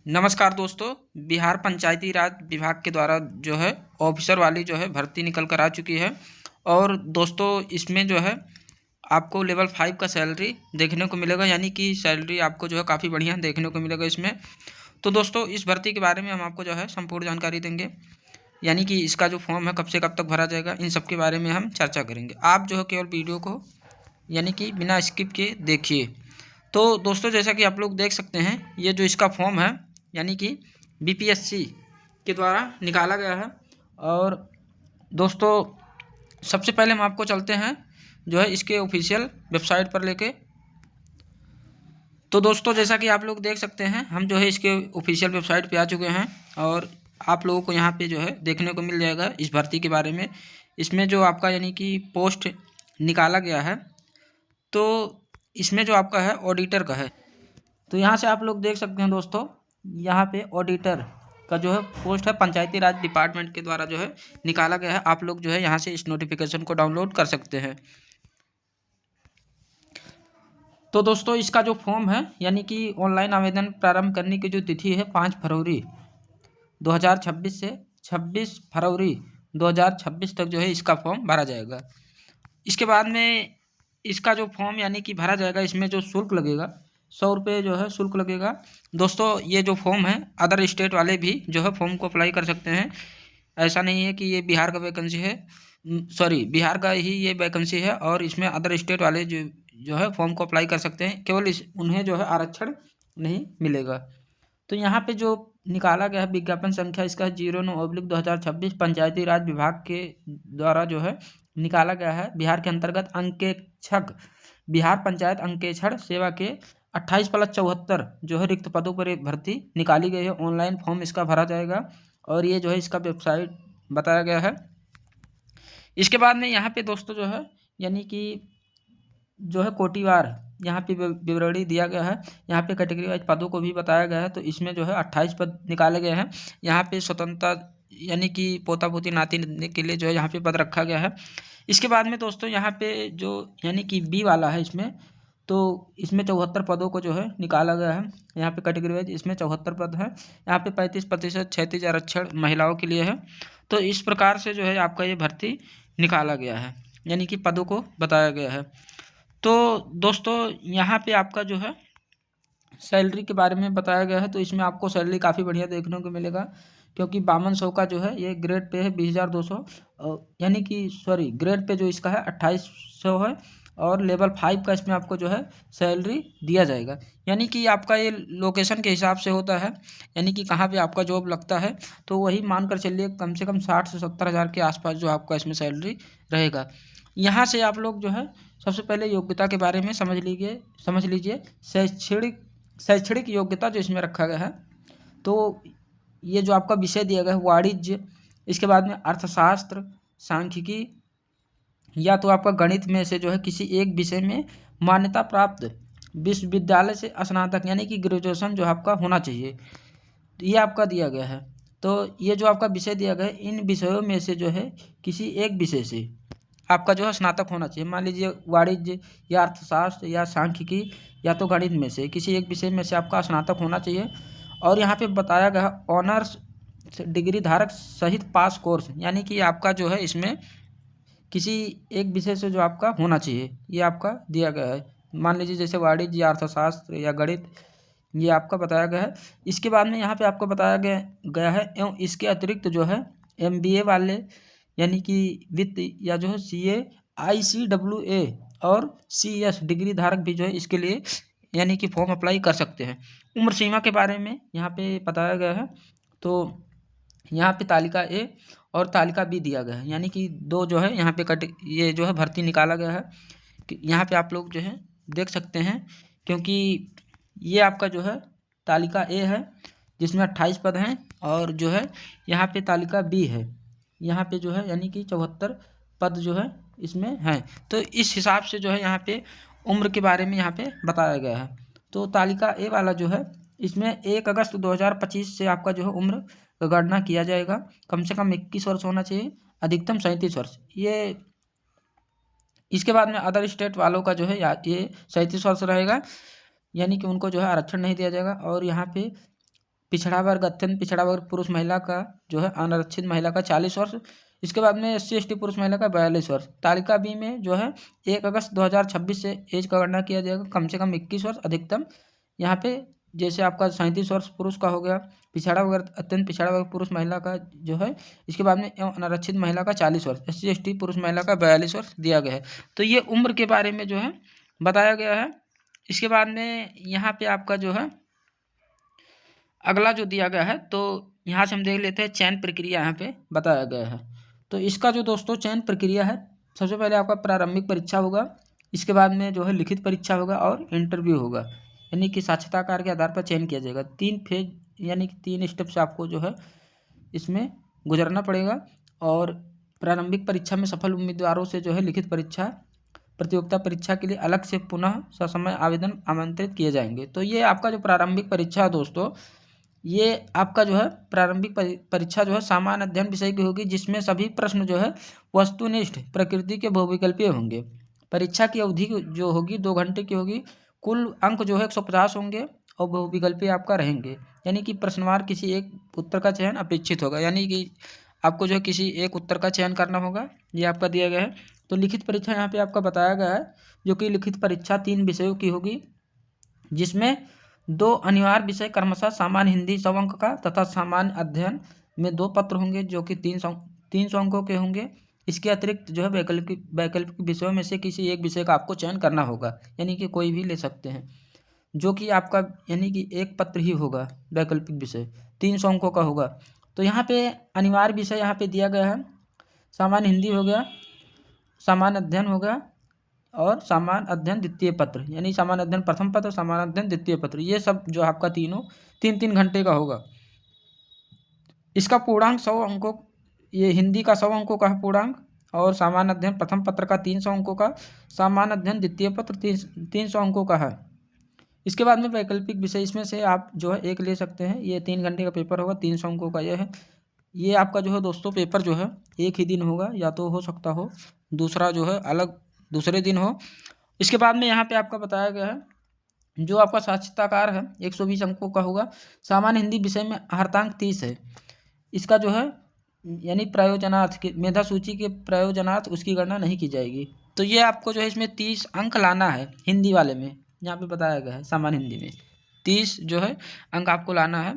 नमस्कार दोस्तों। बिहार पंचायती राज विभाग के द्वारा जो है ऑफिसर वाली जो है भर्ती निकल कर आ चुकी है। और दोस्तों इसमें जो है आपको लेवल 5 का सैलरी देखने को मिलेगा, यानी कि सैलरी आपको जो है काफ़ी बढ़िया देखने को मिलेगा इसमें। तो दोस्तों इस भर्ती के बारे में हम आपको जो है संपूर्ण जानकारी देंगे, यानी कि इसका जो फॉर्म है कब से कब तक भरा जाएगा, इन सब के बारे में हम चर्चा करेंगे। आप जो है केवल वीडियो को यानी कि बिना स्किप के देखिए। तो दोस्तों जैसा कि आप लोग देख सकते हैं, ये जो इसका फॉर्म है यानी कि बीपीएससी के द्वारा निकाला गया है। और दोस्तों सबसे पहले हम आपको चलते हैं जो है इसके ऑफिशियल वेबसाइट पर लेके। तो दोस्तों जैसा कि आप लोग देख सकते हैं, हम जो है इसके ऑफिशियल वेबसाइट पे आ चुके हैं और आप लोगों को यहाँ पे जो है देखने को मिल जाएगा इस भर्ती के बारे में। इसमें जो आपका यानी कि पोस्ट निकाला गया है, तो इसमें जो आपका है ऑडिटर का है। तो यहाँ से आप लोग देख सकते हैं दोस्तों, यहाँ पे ऑडिटर का जो है पोस्ट है पंचायती राज डिपार्टमेंट के द्वारा जो है निकाला गया है। आप लोग जो है यहाँ से इस नोटिफिकेशन को डाउनलोड कर सकते हैं। तो दोस्तों इसका जो फॉर्म है यानी कि ऑनलाइन आवेदन प्रारंभ करने की जो तिथि है 5 फरवरी 2026 से 26 फरवरी 2026 तक जो है इसका फॉर्म भरा जाएगा। इसके बाद में इसका जो फॉर्म यानी कि भरा जाएगा, इसमें जो शुल्क लगेगा 100 रुपये जो है शुल्क लगेगा। दोस्तों ये जो फॉर्म है अदर स्टेट वाले भी जो है फॉर्म को अप्लाई कर सकते हैं। ऐसा नहीं है कि ये बिहार का वैकेंसी है, सॉरी बिहार का ही ये वैकेंसी है और इसमें अदर स्टेट वाले जो है फॉर्म को अप्लाई कर सकते हैं। केवल उन्हें जो है आरक्षण नहीं मिलेगा। तो यहाँ पे जो निकाला गया है विज्ञापन संख्या इसका 09/2026 पंचायती राज विभाग के द्वारा जो है निकाला गया है। बिहार के अंतर्गत अंकेक्षक बिहार पंचायत अंकेक्षण सेवा के 28+74 जो है रिक्त पदों पर भर्ती निकाली गई है। ऑनलाइन फॉर्म इसका भरा जाएगा और ये जो है इसका वेबसाइट बताया गया है। इसके बाद में यहाँ पे दोस्तों जो है यानी कि जो है कोटिवार यहाँ पे विवरणी दिया गया है। यहाँ पे कैटेगरी वाइज पदों को भी बताया गया है। तो इसमें जो है 28 पद निकाले गए हैं। यहाँ पे स्वतंत्रता यानी कि पोता पोती नाती के लिए जो है यहाँ पे पद रखा गया है। इसके बाद में दोस्तों यहाँ पे जो यानी कि बी वाला है इसमें, तो इसमें 74 पदों को जो है निकाला गया है। यहाँ पे कैटेगरी वाइज इसमें 74 पद हैं। यहाँ पे 35% क्षैतिज आरक्षण महिलाओं के लिए है। तो इस प्रकार से जो है आपका ये भर्ती निकाला गया है, यानी कि पदों को बताया गया है। तो दोस्तों यहाँ पे आपका जो है सैलरी के बारे में बताया गया है। तो इसमें आपको सैलरी काफ़ी बढ़िया देखने को मिलेगा, क्योंकि 5200 का जो है ये ग्रेड पे है 20,200, यानी कि सॉरी ग्रेड पे जो इसका है 2800 है और लेवल 5 का इसमें आपको जो है सैलरी दिया जाएगा। यानी कि आपका ये लोकेशन के हिसाब से होता है, यानी कि कहाँ पे आपका जॉब लगता है तो वही मान कर चलिए कम से कम 60 से 70 हज़ार के आसपास जो आपका इसमें सैलरी रहेगा। यहाँ से आप लोग जो है सबसे पहले योग्यता के बारे में समझ लीजिए शैक्षणिक योग्यता जो इसमें रखा गया है। तो ये जो आपका विषय दिया गया है वाणिज्य, इसके बाद में अर्थशास्त्र, सांख्यिकी या तो आपका गणित में से जो है किसी एक विषय में मान्यता प्राप्त विश्वविद्यालय से स्नातक यानी कि ग्रेजुएशन जो आपका होना चाहिए, ये आपका दिया गया है। तो ये जो आपका विषय दिया गया है इन विषयों में से जो है किसी एक विषय से आपका जो है स्नातक होना चाहिए। मान लीजिए वाणिज्य या अर्थशास्त्र या सांख्यिकी या तो गणित में से किसी एक विषय में से आपका स्नातक होना चाहिए। और यहाँ पे बताया गया ऑनर्स डिग्री धारक सहित पास कोर्स, यानी कि आपका जो है इसमें किसी एक विषय से जो आपका होना चाहिए ये आपका दिया गया है। मान लीजिए जैसे वाणिज्य या अर्थशास्त्र या गणित, ये आपका बताया गया है। इसके बाद में यहाँ पे आपको बताया गया है एवं इसके अतिरिक्त जो है MBA वाले यानी कि वित्त या जो है CA ICWA और CS डिग्री धारक भी जो है इसके लिए यानी कि फॉर्म अप्लाई कर सकते हैं। उम्र सीमा के बारे में यहाँ पे बताया गया है। तो यहाँ पे तालिका A और तालिका B दिया गया है, यानी कि दो जो है यहाँ पे ये जो है भर्ती निकाला गया है। यहाँ पे आप लोग जो है देख सकते हैं, क्योंकि ये आपका जो है तालिका A है जिसमें 28 पद हैं और जो है यहाँ पे तालिका B है, यहाँ पे जो है यानी कि 74 पद जो है इसमें हैं। तो इस हिसाब से जो है यहाँ पे उम्र के बारे में यहाँ पे बताया गया है। तो तालिका A वाला जो है इसमें 1 अगस्त 2025 से आपका जो है उम्र का गणना किया जाएगा। कम से कम 21 वर्ष होना चाहिए, अधिकतम 37 वर्ष। ये इसके बाद में अदर स्टेट वालों का जो है ये 37 वर्ष रहेगा, यानी कि उनको जो है आरक्षण नहीं दिया जाएगा। और यहाँ पे पिछड़ा वर्ग अत्यंत पिछड़ा वर्ग पुरुष महिला का जो है अनारक्षित महिला का 40 वर्ष। इसके बाद में SC/ST पुरुष महिला का 42 वर्ष। तालिका बी में जो है 1 अगस्त 2026 से एज का गणना किया जाएगा, कम से कम 21 वर्ष, अधिकतम यहाँ पे जैसे आपका 37 वर्ष पुरुष का हो गया, पिछड़ा वर्ग अत्यंत पिछड़ा वर्ग पुरुष महिला का जो है, इसके बाद में अनारक्षित महिला का 40 वर्ष, SC/ST पुरुष महिला का 42 वर्ष दिया गया है। तो ये उम्र के बारे में जो है बताया गया है। इसके बाद में यहाँ पे आपका जो है अगला जो दिया गया है, तो यहाँ से हम देख लेते हैं चयन प्रक्रिया यहाँ पे बताया गया है। तो इसका जो दोस्तों चयन प्रक्रिया है, सबसे पहले आपका प्रारंभिक परीक्षा होगा, इसके बाद में जो है लिखित परीक्षा होगा और इंटरव्यू होगा, यानी कि साक्षात्कार के आधार पर चयन किया जाएगा। 3 फेज यानी कि 3 स्टेप से आपको जो है इसमें गुजरना पड़ेगा। और प्रारंभिक परीक्षा में सफल उम्मीदवारों से जो है लिखित परीक्षा प्रतियोगिता परीक्षा के लिए अलग से पुनः ससमय आवेदन आमंत्रित किए जाएंगे। तो ये आपका जो प्रारंभिक परीक्षा है दोस्तों, ये आपका जो है प्रारंभिक परीक्षा जो है सामान्य अध्ययन विषय की होगी, जिसमें सभी प्रश्न जो है वस्तुनिष्ठ प्रकृति के बहुविकल्पीय होंगे। परीक्षा की अवधि जो होगी 2 घंटे की होगी। कुल अंक जो है 150 होंगे और बहुविकल्पीय आपका रहेंगे, यानी कि प्रश्नवार किसी एक उत्तर का चयन अपेक्षित होगा, यानी कि आपको जो है किसी एक उत्तर का चयन करना होगा। ये आपका दिया गया है। तो लिखित परीक्षा यहाँ पे आपका बताया गया है, जो कि लिखित परीक्षा 3 विषयों की होगी, जिसमें 2 अनिवार्य विषय क्रमशः सामान्य हिंदी 100 अंक का तथा सामान्य अध्ययन में 2 पत्र होंगे जो कि 300 अंकों के होंगे। इसके अतिरिक्त जो है वैकल्पिक विषयों में से किसी एक विषय का आपको चयन करना होगा, यानी कि कोई भी ले सकते हैं, जो कि आपका यानी कि एक पत्र ही होगा। वैकल्पिक विषय 300 अंकों का होगा। तो यहाँ पे अनिवार्य विषय यहाँ पे दिया गया है, सामान्य हिंदी हो गया, सामान्य अध्ययन हो गया और सामान्य अध्ययन द्वितीय पत्र, यानी सामान्य अध्ययन प्रथम पत्र, सामान्य अध्ययन द्वितीय पत्र, ये सब जो आपका तीनों 3-3 घंटे का होगा। इसका पूर्णांक 100 अंकों, ये हिंदी का 100 अंकों का है पूर्णांक, और सामान्य अध्ययन प्रथम पत्र का 300 अंकों का, सामान्य अध्ययन द्वितीय पत्र 300 अंकों का है। इसके बाद में वैकल्पिक विषय, इसमें से आप जो है एक ले सकते हैं। ये 3 घंटे का पेपर होगा, 300 अंकों का ये है। ये आपका जो है दोस्तों पेपर जो है एक ही दिन होगा, या तो हो सकता हो दूसरा जो है अलग दूसरे दिन हो। इसके बाद में यहाँ पे आपका बताया गया है, जो आपका साक्षात्कार है 120 अंकों का होगा। सामान्य हिंदी विषय में हर्तांक 30 है। इसका जो है यानी प्रयोजनार्थ के मेधा सूची के प्रयोजनार्थ उसकी गणना नहीं की जाएगी। तो ये आपको जो है इसमें 30 अंक लाना है हिंदी वाले में, यहाँ पे बताया गया है सामान्य हिंदी में 30 जो है अंक आपको लाना है।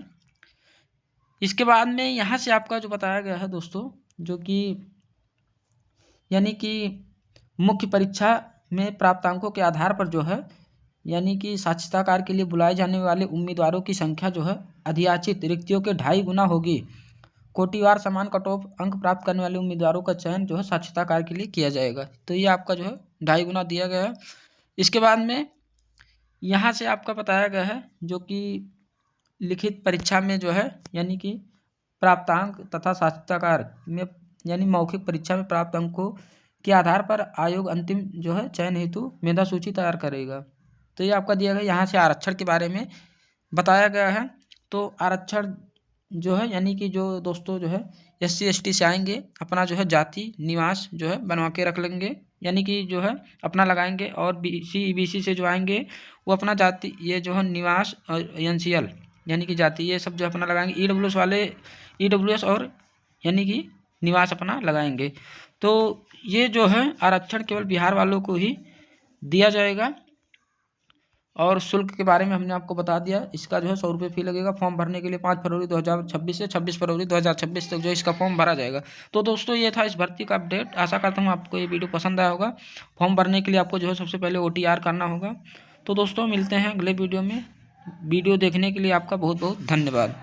इसके बाद में यहाँ से आपका जो बताया गया है दोस्तों, जो कि यानी कि मुख्य परीक्षा में प्राप्तांकों के आधार पर जो है यानी कि साक्षात्कार के लिए बुलाए जाने वाले उम्मीदवारों की संख्या जो है अधियाचित रिक्तियों के 2.5 गुना होगी। कोटिवार समान कट ऑफ अंक प्राप्त करने वाले उम्मीदवारों का चयन जो है साक्षात्कार के लिए किया जाएगा। तो ये आपका जो है 2.5 गुना दिया गया है। इसके बाद में यहाँ से आपका बताया गया है, जो कि लिखित परीक्षा में जो है यानी कि प्राप्तांक तथा साक्षात्कार में यानी मौखिक परीक्षा में प्राप्त अंकों के आधार पर आयोग अंतिम जो है चयन हेतु मेधा सूची तैयार करेगा। तो ये आपका दिया गया। यहाँ से आरक्षण के बारे में बताया गया है। तो आरक्षण जो है यानी कि जो दोस्तों जो है SC/ST से आएंगे, अपना जो है जाति निवास जो है बनवा के रख लेंगे, यानी कि जो है अपना लगाएंगे। और BC/EBC से जो आएंगे वो अपना जाति ये जो है निवास और NCL यानी कि जाति ये सब जो अपना लगाएंगे। EWS वाले EWS और यानी कि निवास अपना लगाएंगे। तो ये जो है आरक्षण केवल बिहार वालों को ही दिया जाएगा। और शुल्क के बारे में हमने आपको बता दिया। इसका जो है 100 रुपये फी लगेगा फॉर्म भरने के लिए। 5 फरवरी 2026 से 26 फरवरी 2026 तक जो इसका फॉर्म भरा जाएगा। तो दोस्तों ये था इस भर्ती का अपडेट। आशा करता हूँ आपको ये वीडियो पसंद आया होगा। फॉर्म भरने के लिए आपको जो है सबसे पहले OTR करना होगा। तो दोस्तों मिलते हैं अगले वीडियो में। वीडियो देखने के लिए आपका बहुत बहुत धन्यवाद।